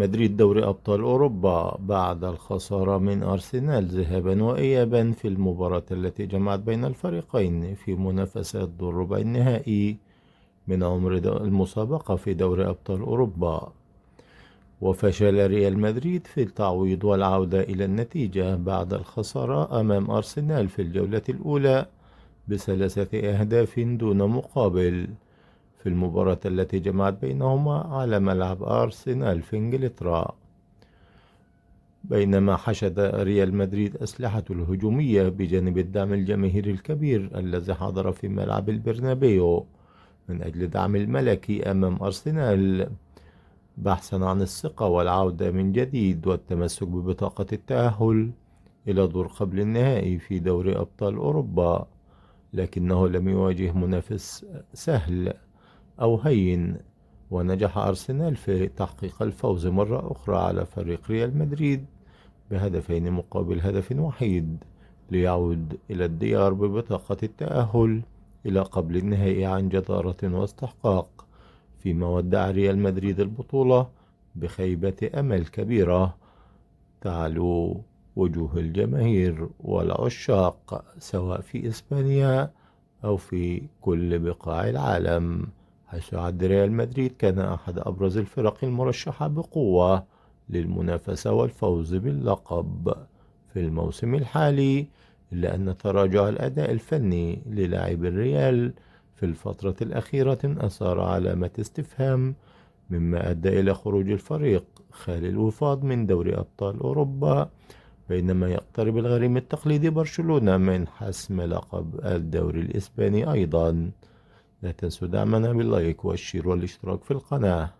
مدريد دوري أبطال أوروبا بعد الخسارة من أرسنال ذهابا وإيابا في المباراة التي جمعت بين الفريقين في منافسات دور ربع النهائي من عمر المسابقة في دوري أبطال أوروبا. وفشل ريال مدريد في التعويض والعودة إلى النتيجة بعد الخسارة أمام أرسنال في الجولة الأولى ب3 أهداف دون مقابل في المباراة التي جمعت بينهما على ملعب أرسنال في إنجلترا. بينما حشد ريال مدريد أسلحته الهجومية بجانب الدعم الجماهيري الكبير الذي حضر في ملعب البرنابيو من أجل دعم الملكي أمام أرسنال، بحثا عن الثقة والعودة من جديد والتمسك ببطاقة التأهل إلى دور قبل النهائي في دوري أبطال أوروبا. لكنه لم يواجه منافس سهل أو هين، ونجح أرسنال في تحقيق الفوز مرة أخرى على فريق ريال مدريد بهدفين مقابل هدف وحيد، ليعود إلى الديار ببطاقة التأهل إلى قبل النهائي عن جدارة واستحقاق، فيما ودع ريال مدريد البطولة بخيبة أمل كبيرة تعلو وجوه الجماهير والعشاق سواء في إسبانيا أو في كل بقاع العالم، حيث يعد ريال مدريد كان أحد أبرز الفرق المرشحة بقوة للمنافسة والفوز باللقب في الموسم الحالي، إلا أن تراجع الأداء الفني للاعب الريال في الفترة الأخيرة أثار علامة استفهام، مما أدى إلى خروج الفريق خالي الوفاض من دوري أبطال أوروبا، بينما يقترب الغريم التقليدي برشلونة من حسم لقب الدوري الإسباني أيضا. لا تنسوا دعمنا باللايك والشير والاشتراك في القناة.